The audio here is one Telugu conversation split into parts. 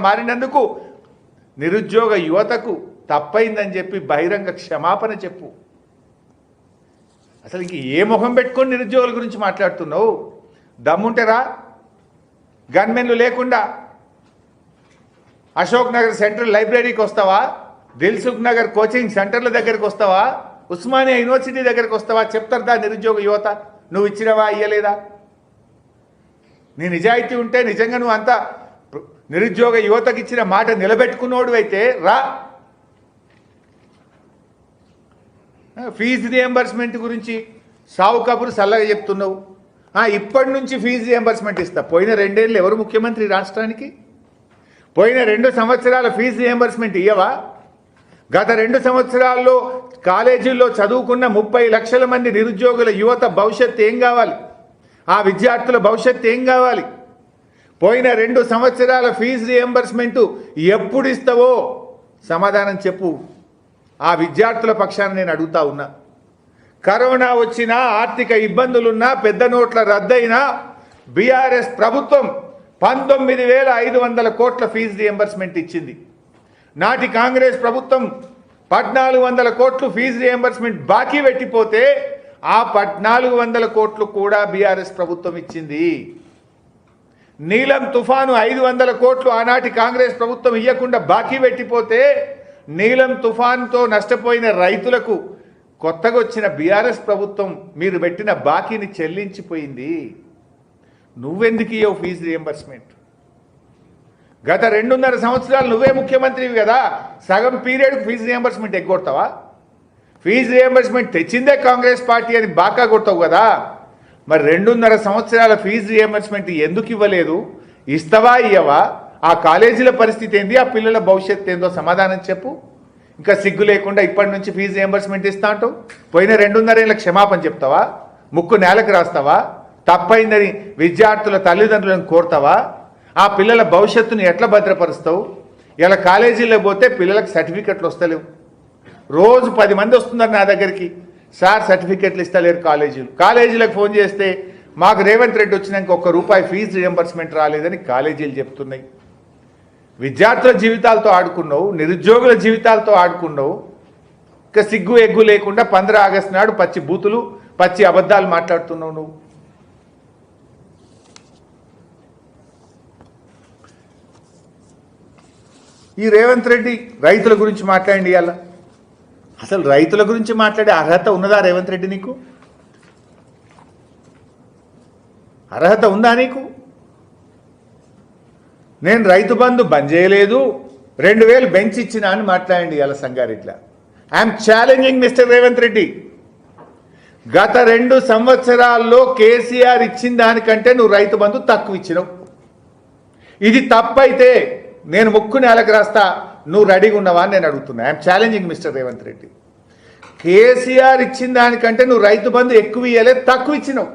మారినందుకు నిరుద్యోగ యువతకు తప్పైందని చెప్పి బహిరంగ క్షమాపణ చెప్పు. అసలు ఇంక ఏ ముఖం పెట్టుకొని నిరుద్యోగుల గురించి మాట్లాడుతున్నావు? దమ్ముంటారా? గన్మెన్లు లేకుండా అశోక్ నగర్ సెంట్రల్ లైబ్రరీకి వస్తావా? దిల్సుఖ్ నగర్ కోచింగ్ సెంటర్ల దగ్గరికి వస్తావా? ఉస్మానియా యూనివర్సిటీ దగ్గరికి వస్తావా? చెప్తారా నిరుద్యోగ యువత నువ్వు ఇచ్చినవా ఇయ్యలేదా? నీ నిజాయితీ ఉంటే నిజంగా నువ్వు అంతా నిరుద్యోగ యువతకి ఇచ్చిన మాట నిలబెట్టుకున్నోడు అయితే రా. ఫీజు రియంబర్స్మెంట్ గురించి సావు కబురు సల్లగా చెప్తున్నావు. ఇప్పటి నుంచి ఫీజు రియంబర్స్మెంట్ ఇస్తా. పోయిన 2 ఏళ్ళు ఎవరు ముఖ్యమంత్రి రాష్ట్రానికి? పోయిన 2 సంవత్సరాల ఫీజు రియంబర్స్మెంట్ ఇయ్యవా? గత 2 సంవత్సరాల్లో కాలేజీల్లో చదువుకున్న 30 లక్షల మంది నిరుద్యోగుల యువత భవిష్యత్తు ఏం కావాలి? ఆ విద్యార్థుల భవిష్యత్తు ఏం కావాలి? పోయిన 2 సంవత్సరాల ఫీజు రియంబర్స్మెంట్ ఎప్పుడు ఇస్తావో సమాధానం చెప్పు. ఆ విద్యార్థుల పక్షాన నేను అడుగుతా ఉన్నా. కరోనా వచ్చినా, ఆర్థిక ఇబ్బందులున్నా, పెద్ద నోట్ల రద్దయినా బీఆర్ఎస్ ప్రభుత్వం 19,500 కోట్ల ఫీజు రియంబర్స్మెంట్ ఇచ్చింది. నాటి కాంగ్రెస్ ప్రభుత్వం 1,400 కోట్లు ఫీజు రియంబర్స్మెంట్ బాకీ పెట్టిపోతే ఆ 1,400 కోట్లు కూడా బీఆర్ఎస్ ప్రభుత్వం ఇచ్చింది. నీలం తుఫాను 500 కోట్లు ఆనాటి కాంగ్రెస్ ప్రభుత్వం ఇవ్వకుండా బాకీ పెట్టిపోతే నీలం తుఫాన్తో నష్టపోయిన రైతులకు కొత్తగా వచ్చిన బీఆర్ఎస్ ప్రభుత్వం మీరు పెట్టిన బాకీని చెల్లించిపోయింది. నువ్వెందుకు ఇవ్వవు ఫీజు రియంబర్స్మెంట్? గత 2.5 సంవత్సరాలు నువ్వే ముఖ్యమంత్రివి కదా, సగం పీరియడ్కు ఫీజు రియంబర్స్మెంట్ ఎగ్గొడతావా? ఫీజు రియంబర్స్మెంట్ తెచ్చిందే కాంగ్రెస్ పార్టీ అని బాకా కొడతావు కదా. మరి 2.5 సంవత్సరాల ఫీజు రియంబర్స్మెంట్ ఎందుకు ఇవ్వలేదు? ఇస్తావా ఇయ్యవా? ఆ కాలేజీల పరిస్థితి ఏంది? ఆ పిల్లల భవిష్యత్తు ఏందో సమాధానం చెప్పు. ఇంకా సిగ్గు లేకుండా ఇప్పటి నుంచి ఫీజు రియంబర్స్మెంట్ ఇస్తా అంటావు. పోయిన 2.5 ఏళ్ళ క్షమాపణ చెప్తావా? ముక్కు నేలకు రాస్తావా? తప్పైందని విద్యార్థుల తల్లిదండ్రులను కోరుతావా? ఆ పిల్లల భవిష్యత్తును ఎట్లా భద్రపరుస్తావు? ఇలా కాలేజీలో పోతే పిల్లలకు సర్టిఫికెట్లు వస్తలేవు. రోజు 10 మంది వస్తున్నారు నా దగ్గరికి, సార్ సర్టిఫికెట్లు ఇస్తలేరు కాలేజీలకు ఫోన్ చేస్తే మాకు రేవంత్ రెడ్డి వచ్చినాక ₹1 ఫీజు రియంబర్స్మెంట్ రాలేదని కాలేజీలు చెప్తున్నాయి. విద్యార్థుల జీవితాలతో ఆడుకున్నావు, నిరుద్యోగుల జీవితాలతో ఆడుకున్నావు. ఇంకా సిగ్గు ఎగ్గు లేకుండా 15 ఆగస్టు నాడు పచ్చి బూతులు, పచ్చి అబద్ధాలు మాట్లాడుతున్నావు నువ్వు. ఈ రేవంత్ రెడ్డి రైతుల గురించి మాట్లాడండి. ఇవాళ అసలు రైతుల గురించి మాట్లాడే అర్హత ఉన్నదా రేవంత్ రెడ్డి? నీకు అర్హత ఉందా నీకు? నేను రైతు బంధు బంద్ చేయలేదు, 2,000 బెంచ్ ఇచ్చినా అని మాట్లాడండి ఇవాళ సంగారెడ్డిలో. I'm challenging mister Revanth Reddy. గత 2 సంవత్సరాల్లో కేసీఆర్ ఇచ్చిన దానికంటే నువ్వు రైతు బంధు తక్కువ ఇచ్చినావు. ఇది తప్పైతే నేను ముక్కు నేలకు రాస్తా, నువ్వు రెడీగా ఉన్నావా అని నేను అడుగుతున్నా. I'm challenging mister Revanth Reddy. KCR ఇచ్చిన దానికంటే నువ్వు రైతు బంధు ఎక్కువ ఇవ్వలేదు, తక్కువ ఇచ్చినావు.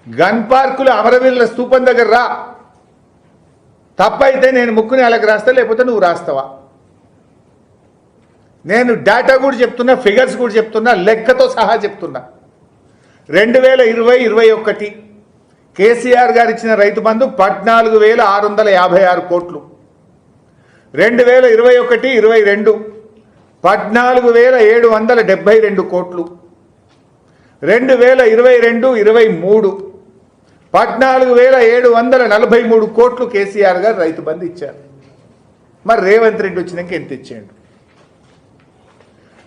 గన్ పార్కులు అమరవీరుల స్తూపం దగ్గర రా, తప్పైతే నేను ముక్కు నేలకు రాస్తా, లేకపోతే నువ్వు రాస్తావా? నేను డేటా కూడా చెప్తున్నా, ఫిగర్స్ కూడా చెప్తున్నా, లెక్కతో సహా చెప్తున్నా. 2020-21 కేసీఆర్ గారు ఇచ్చిన రైతు బంధు 14,656 కోట్లు. 2021-22 14,772 కోట్లు. 2022-23 14,743 కోట్లు కేసీఆర్ గారు రైతు బంధు ఇచ్చారు. మరి రేవంత్ రెడ్డి వచ్చినాక ఎంత ఇచ్చాడు?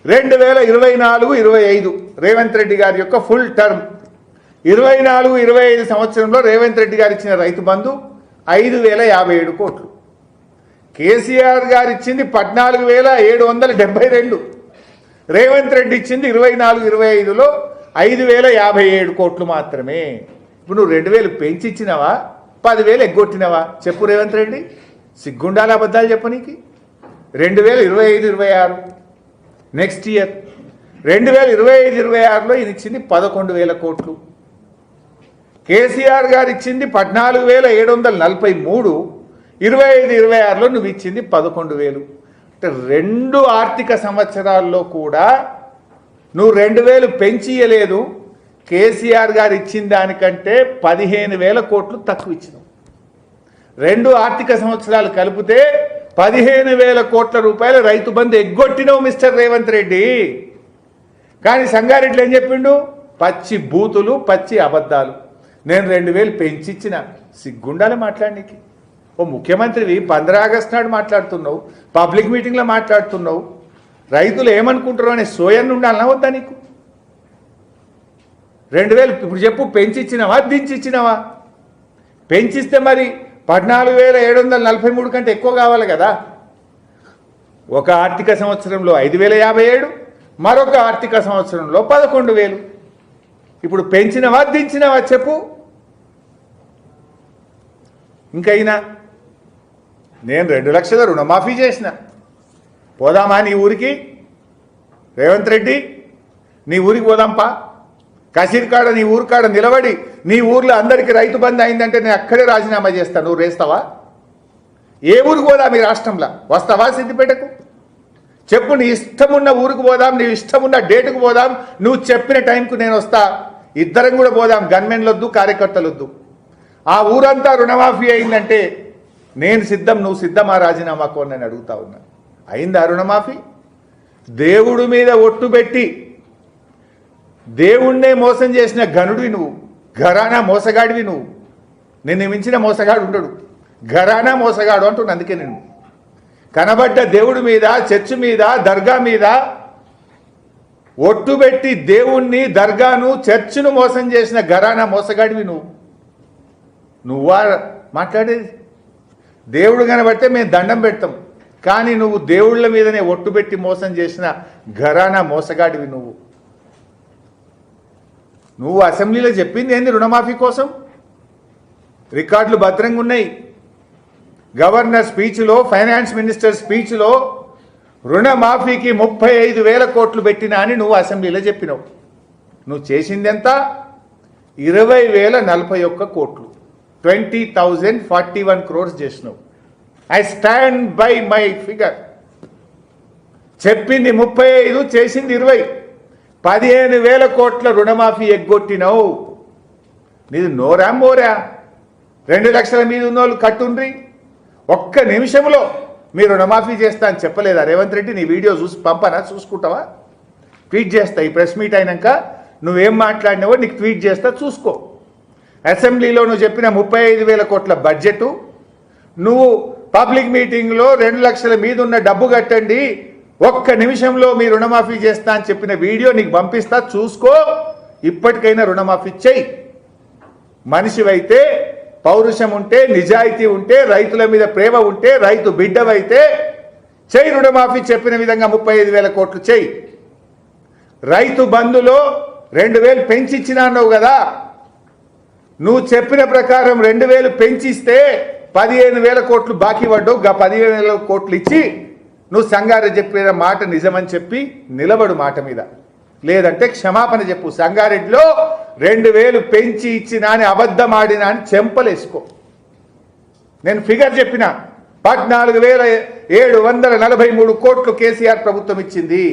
2024-25 రేవంత్ రెడ్డి గారి యొక్క ఫుల్ టర్మ్ 24-25 సంవత్సరంలో రేవంత్ రెడ్డి గారు ఇచ్చిన రైతు బంధు 5,057 కోట్లు. కేసీఆర్ గారు ఇచ్చింది 14,772. రేవంత్ రెడ్డి ఇచ్చింది 24-25లో 5,057 కోట్లు మాత్రమే. ఇప్పుడు నువ్వు 2,000 పెంచి ఇచ్చినావా, 10,000 ఎగ్గొట్టినావా? చెప్పు రేవంత్ రెడ్డి, సిగ్గుండాలి అబద్ధాలు చెప్పనీకి. 2025-26 నెక్స్ట్ ఇయర్ 2025-26లో ఇది ఇచ్చింది 11,000 కోట్లు. కేసీఆర్ గారు ఇచ్చింది 14,743. 25-26లో నువ్వు ఇచ్చింది 11,000. అంటే 2 ఆర్థిక సంవత్సరాల్లో కూడా నువ్వు 2,000 పెంచి ఇయ్యలేదు. కేసీఆర్ గారు ఇచ్చిన దానికంటే 15,000 కోట్లు తక్కువ ఇచ్చినావు. 2 ఆర్థిక సంవత్సరాలు కలిపితే 15,000 కోట్ల రూపాయల రైతు బంధు ఎగ్గొట్టినవు మిస్టర్ రేవంత్ రెడ్డి. కానీ సంగారెడ్డిలో ఏం చెప్పిండు? పచ్చి బూతులు, పచ్చి అబద్ధాలు. నేను 2,000 పెంచిచ్చిన. సిగ్గుండాలి మాట్లాడడానికి. ఓ ముఖ్యమంత్రివి 15 ఆగస్టు నాడు మాట్లాడుతున్నావు, పబ్లిక్ మీటింగ్లో మాట్లాడుతున్నావు. రైతులు ఏమనుకుంటారు అనే సోయన్ ఉండాలన్నా వద్దా నీకు? 2,000 ఇప్పుడు చెప్పు, పెంచిచ్చినావా దించిచ్చినావా? పెంచిస్తే మరి 14,743 కంటే ఎక్కువ కావాలి కదా. ఒక ఆర్థిక సంవత్సరంలో 5,057, మరొక ఆర్థిక సంవత్సరంలో 11,000. ఇప్పుడు పెంచినవా దించినవా చెప్పు. ఇంకైనా నేను 2 లక్షల రుణమాఫీ చేసిన. పోదామా నీ ఊరికి? రేవంత్ రెడ్డి నీ ఊరికి పోదాంపా. కసిరికాడ నీ ఊరు కాడ నిలబడి నీ ఊర్లో అందరికీ రైతు బంధు అయిందంటే నేను అక్కడే రాజీనామా చేస్తాను. నువ్వు రేస్తావా? ఏ ఊరికి పోదాం ఈ రాష్ట్రంలో? వస్తావా సిద్దిపేటకు? చెప్పు. నీ ఇష్టమున్న ఊరికి పోదాం, నీ ఇష్టమున్న డేటుకు పోదాం. నువ్వు చెప్పిన టైంకు నేను వస్తా. ఇద్దరం కూడా పోదాం. గన్మెన్లొద్దు, కార్యకర్తలొద్దు. ఆ ఊరంతా రుణమాఫీ అయిందంటే నేను సిద్ధం, నువ్వు సిద్ధమా రాజీనామాకు అని నేను అడుగుతా ఉన్నా. అయిందా రుణమాఫీ? దేవుడి మీద ఒట్టు పెట్టి దేవుణ్ణే మోసం చేసిన ఘనుడివి నువ్వు. ఘరానా మోసగాడివి నువ్వు. నిన్ను మించిన మోసగాడు ఉండడు. ఘరానా మోసగాడు అంటున్నా. అందుకే నేను కనబడ్డ దేవుడి మీద, చర్చి మీద, దర్గా మీద ఒట్టు పెట్టి దేవుణ్ణి, దర్గాను, చర్చిను మోసం చేసిన ఘరానా మోసగాడివి నువ్వు. నువ్వా మాట్లాడేది? దేవుడు కనబడితే మేము దండం పెడతాం. కానీ నువ్వు దేవుళ్ళ మీదనే ఒట్టు పెట్టి మోసం చేసిన ఘరానా మోసగాడివి నువ్వు. నువ్వు అసెంబ్లీలో చెప్పింది ఏంది రుణమాఫీ కోసం? రికార్డులు భద్రంగా ఉన్నాయి. గవర్నర్ స్పీచ్లో, ఫైనాన్స్ మినిస్టర్ స్పీచ్లో రుణమాఫీకి 35,000 కోట్లు పెట్టినా అని నువ్వు అసెంబ్లీలో చెప్పినావు. నువ్వు చేసింది ఎంత? 20,041 కోట్లు. 20,041 crores చేసినావు. I stand by my figure. చెప్పింది 35, చేసింది 20. 15,000 కోట్ల రుణమాఫీ ఎగ్గొట్టినావు. నీది నోరా మోరా? 2 లక్షల మీద ఉన్నోళ్ళు కట్టుండ్రి. ఒక్క నిమిషంలో మీరు రుణమాఫీ చేస్తా అని చెప్పలేదా రేవంత్ రెడ్డి? నీ వీడియో చూసి పంపనా? చూసుకుంటావా? ట్వీట్ చేస్తా. ఈ ప్రెస్ మీట్ అయినాక నువ్వేం మాట్లాడినావో నీకు ట్వీట్ చేస్తా, చూసుకో. అసెంబ్లీలో నువ్వు చెప్పిన 35,000 కోట్ల బడ్జెటు, నువ్వు పబ్లిక్ మీటింగ్లో 2 లక్షల మీద ఉన్న డబ్బు కట్టండి, ఒక్క నిమిషంలో మీ రుణమాఫీ చేస్తా అని చెప్పిన వీడియో నీకు పంపిస్తా, చూసుకో. ఇప్పటికైనా రుణమాఫీ చెయ్యి. మనిషివైతే, పౌరుషం ఉంటే, నిజాయితీ ఉంటే, రైతుల మీద ప్రేమ ఉంటే, రైతు బిడ్డవైతే చెయ్యి రుణమాఫీ. చెప్పిన విధంగా 35,000 కోట్లు చెయ్యి. రైతు బంధులో 2,000 పెంచిచ్చినా అన్నావు కదా. నువ్వు చెప్పిన ప్రకారం 2,000 పెంచిస్తే 15,000 కోట్లు బాకీ పడ్డావు. 15,000 కోట్లు ఇచ్చి నువ్వు సంగారెడ్డి చెప్పిన మాట నిజమని చెప్పి నిలబడు మాట మీద. లేదంటే క్షమాపణ చెప్పు. సంగారెడ్డిలో 2,000 పెంచి ఇచ్చినా అని అబద్ధం ఆడినా అని చెంపలేసుకో. నేను ఫిగర్ చెప్పిన 14,743 కోట్లు కేసీఆర్ ప్రభుత్వం ఇచ్చింది.